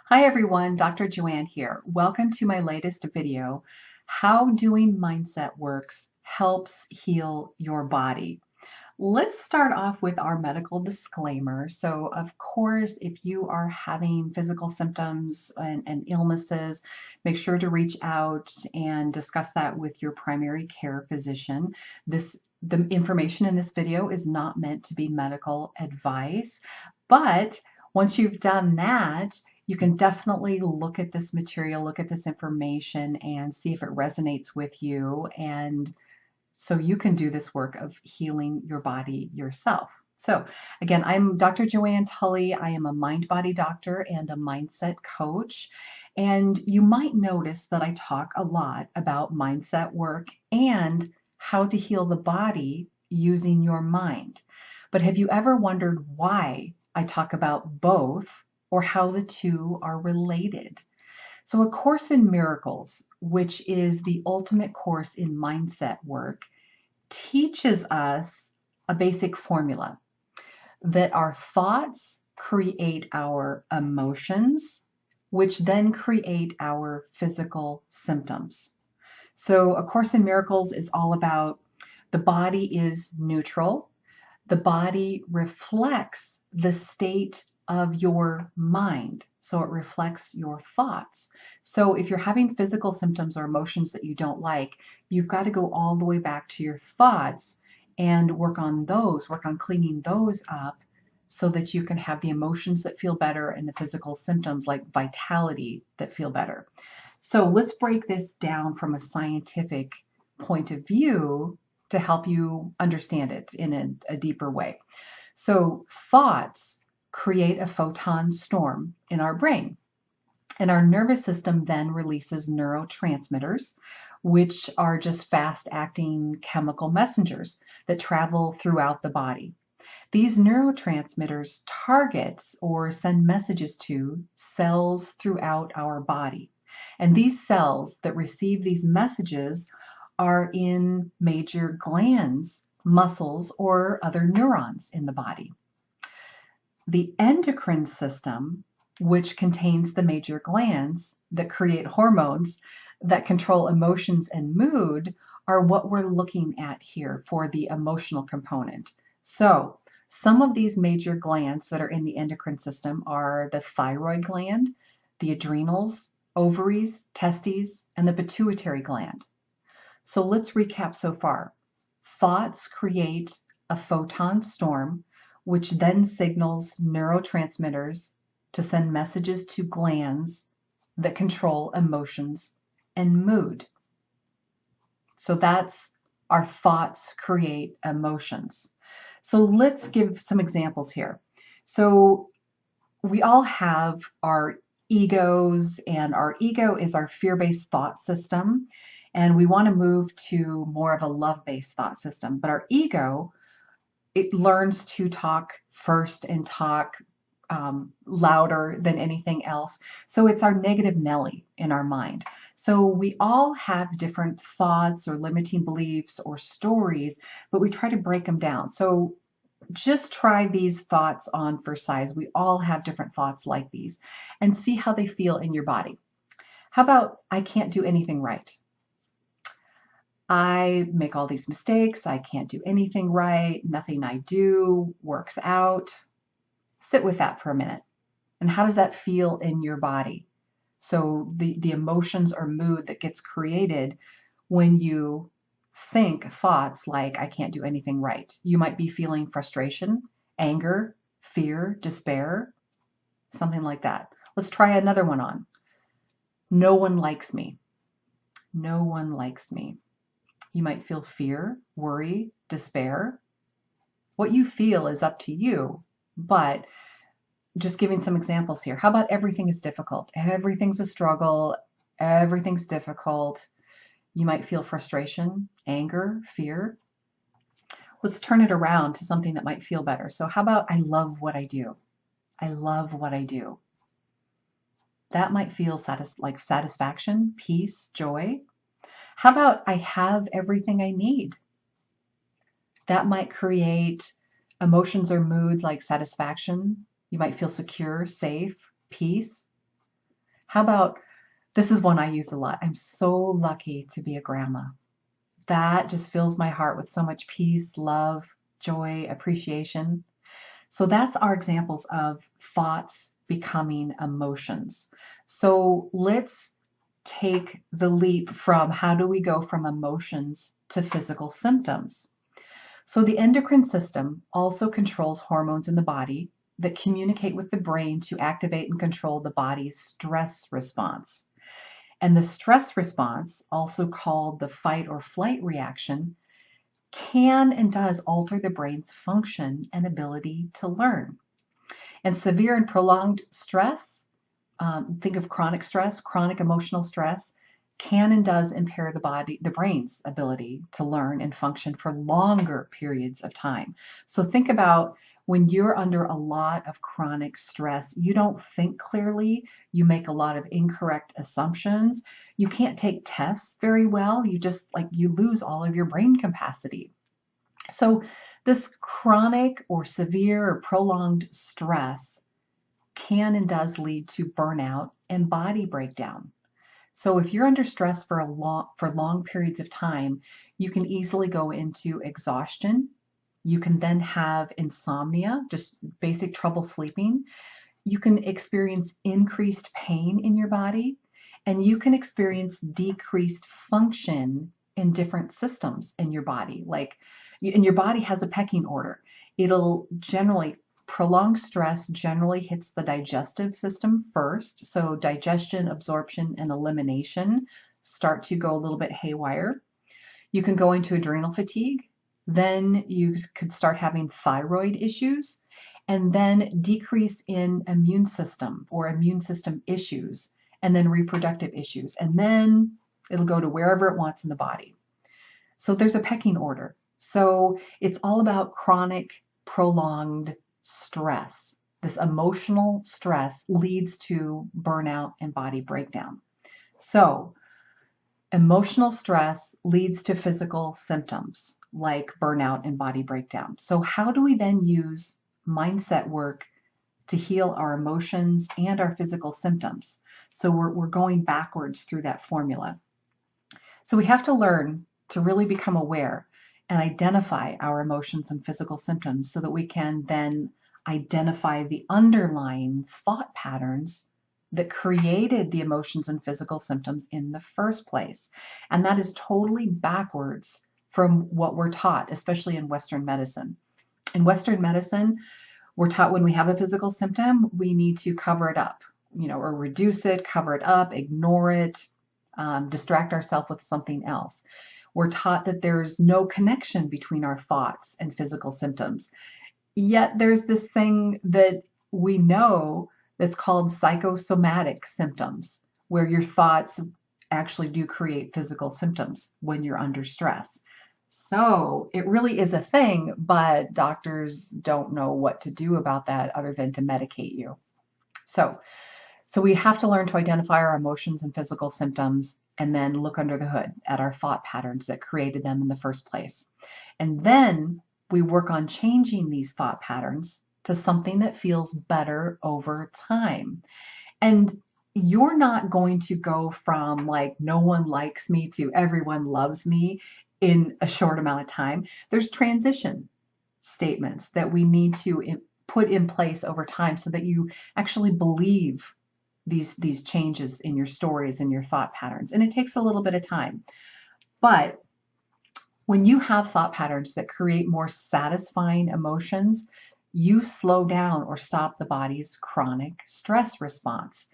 Hi everyone, Dr. Joanne here. Welcome to my latest video, How Doing Mindset Works Helps Heal Your Body. Let's start off with our medical disclaimer. So, of course, if you are having physical symptoms and illnesses, make sure to reach out and discuss that with your primary care physician. The information in this video is not meant to be medical advice, but once you've done that, you can definitely look at this material, look at this information, and see if it resonates with you. And so you can do this work of healing your body yourself. So again, I'm Dr. Joanne Tully. I am a mind-body doctor and a mindset coach. And you might notice that I talk a lot about mindset work and how to heal the body using your mind. But have you ever wondered why I talk about both or how the two are related? So, A Course in Miracles, which is the ultimate course in mindset work, teaches us a basic formula that our thoughts create our emotions, which then create our physical symptoms. So, A Course in Miracles is all about the body is neutral, the body reflects the state of your mind. So it reflects your thoughts. So if you're having physical symptoms or emotions that you don't like, you've got to go all the way back to your thoughts and work on those, work on cleaning those up so that you can have the emotions that feel better and the physical symptoms like vitality that feel better. So let's break this down from a scientific point of view to help you understand it in a deeper way. So thoughts create a photon storm in our brain. And our nervous system then releases neurotransmitters, which are just fast acting chemical messengers that travel throughout the body. These neurotransmitters target or send messages to cells throughout our body. And these cells that receive these messages are in major glands, muscles, or other neurons in the body. The endocrine system, which contains the major glands that create hormones that control emotions and mood, are what we're looking at here for the emotional component. So, some of these major glands that are in the endocrine system are the thyroid gland, the adrenals, ovaries, testes, and the pituitary gland. So let's recap so far. Thoughts create a photon storm, which then signals neurotransmitters to send messages to glands that control emotions and mood. So that's our thoughts create emotions. So let's give some examples here. So we all have our egos, and our ego is our fear-based thought system. And we want to move to more of a love-based thought system. But our ego, it learns to talk first and talk louder than anything else. So it's our negative Nelly in our mind. So we all have different thoughts or limiting beliefs or stories, but we try to break them down. So just try these thoughts on for size. We all have different thoughts like these and see how they feel in your body. How about, I can't do anything right? I make all these mistakes. I can't do anything right. Nothing I do works out. Sit with that for a minute. And how does that feel in your body? So the emotions or mood that gets created when you think thoughts like, I can't do anything right. You might be feeling frustration, anger, fear, despair, something like that. Let's try another one on. No one likes me. No one likes me. You might feel fear, worry, despair. What you feel is up to you, but just giving some examples here. How about everything is difficult? Everything's a struggle. Everything's difficult. You might feel frustration, anger, fear. Let's turn it around to something that might feel better. So how about I love what I do? I love what I do. That might feel like satisfaction, peace, joy. How about I have everything I need? That might create emotions or moods like satisfaction. You might feel secure, safe, peace. How about, this is one I use a lot. I'm so lucky to be a grandma. That just fills my heart with so much peace, love, joy, appreciation. So that's our examples of thoughts becoming emotions. So let's take the leap from how do we go from emotions to physical symptoms. So the endocrine system also controls hormones in the body that communicate with the brain to activate and control the body's stress response. And the stress response, also called the fight or flight reaction, can and does alter the brain's function and ability to learn. And severe and prolonged stress, think of chronic stress, chronic emotional stress, can and does impair the brain's ability to learn and function for longer periods of time. So think about when you're under a lot of chronic stress, you don't think clearly, you make a lot of incorrect assumptions, you can't take tests very well, you lose all of your brain capacity. So this chronic or severe or prolonged stress can and does lead to burnout and body breakdown. So if you're under stress for long periods of time, you can easily go into exhaustion. You can then have insomnia, just basic trouble sleeping. You can experience increased pain in your body, and you can experience decreased function in different systems in your body. And your body has a pecking order. It'll generally Prolonged stress generally hits the digestive system first. So digestion, absorption, and elimination start to go a little bit haywire. You can go into adrenal fatigue. Then you could start having thyroid issues, and then decrease in immune system or immune system issues, and then reproductive issues. And then it'll go to wherever it wants in the body. So there's a pecking order. So it's all about chronic, prolonged stress. This emotional stress leads to burnout and body breakdown. So emotional stress leads to physical symptoms like burnout and body breakdown. So how do we then use mindset work to heal our emotions and our physical symptoms? So we're going backwards through that formula. So we have to learn to really become aware and identify our emotions and physical symptoms so that we can then identify the underlying thought patterns that created the emotions and physical symptoms in the first place. And that is totally backwards from what we're taught, especially in Western medicine. In Western medicine, we're taught when we have a physical symptom, we need to cover it up, or reduce it, cover it up, ignore it, distract ourselves with something else. We're taught that there's no connection between our thoughts and physical symptoms. Yet there's this thing that we know that's called psychosomatic symptoms, where your thoughts actually do create physical symptoms when you're under stress. So it really is a thing, but doctors don't know what to do about that other than to medicate you. So we have to learn to identify our emotions and physical symptoms and then look under the hood at our thought patterns that created them in the first place. And then we work on changing these thought patterns to something that feels better over time. And you're not going to go from like no one likes me to everyone loves me in a short amount of time. There's transition statements that we need to put in place over time so that you actually believe these changes in your stories and your thought patterns. And it takes a little bit of time. But when you have thought patterns that create more satisfying emotions, you slow down or stop the body's chronic stress response.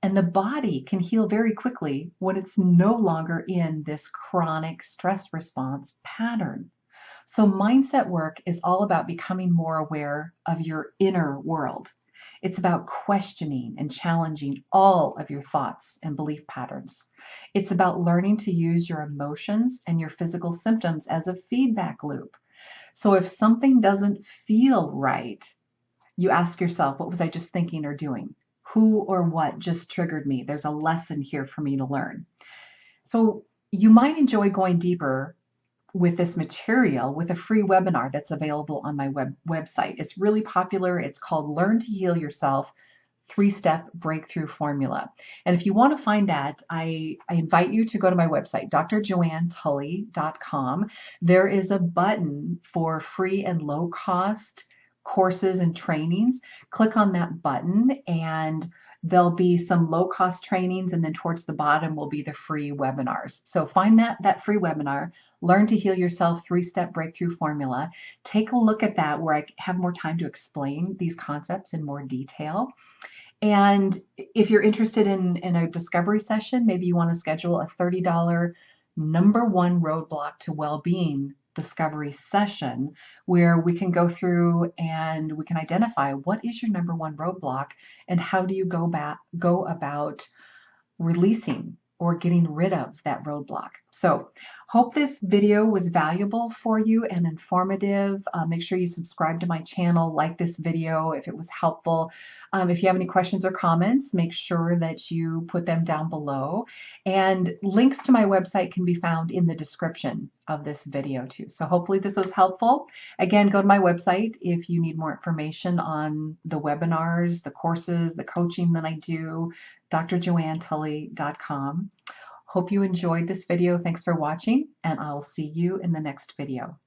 And the body can heal very quickly when it's no longer in this chronic stress response pattern. So mindset work is all about becoming more aware of your inner world. It's about questioning and challenging all of your thoughts and belief patterns. It's about learning to use your emotions and your physical symptoms as a feedback loop. So if something doesn't feel right, you ask yourself, what was I just thinking or doing? Who or what just triggered me? There's a lesson here for me to learn. So you might enjoy going deeper with this material with a free webinar that's available on my website. It's really popular. It's called Learn to Heal Yourself 3-step breakthrough formula. And if you want to find that, I invite you to go to my website, drjoannetully.com. There is a button for free and low cost courses and trainings. Click on that button and there'll be some low cost trainings, and then towards the bottom will be the free webinars. So find that free webinar, Learn to Heal Yourself 3-Step Breakthrough Formula. Take a look at that where I have more time to explain these concepts in more detail. And if you're interested in a discovery session, maybe you want to schedule a $30 number one roadblock to well-being discovery session where we can go through and we can identify what is your number one roadblock and how do you go about releasing or getting rid of that roadblock. So hope this video was valuable for you and informative. Make sure you subscribe to my channel, like this video if it was helpful. If you have any questions or comments, make sure that you put them down below. And links to my website can be found in the description of this video too. So hopefully this was helpful. Again, go to my website if you need more information on the webinars, the courses, the coaching that I do, drjoannetully.com. Hope you enjoyed this video. Thanks for watching, and I'll see you in the next video.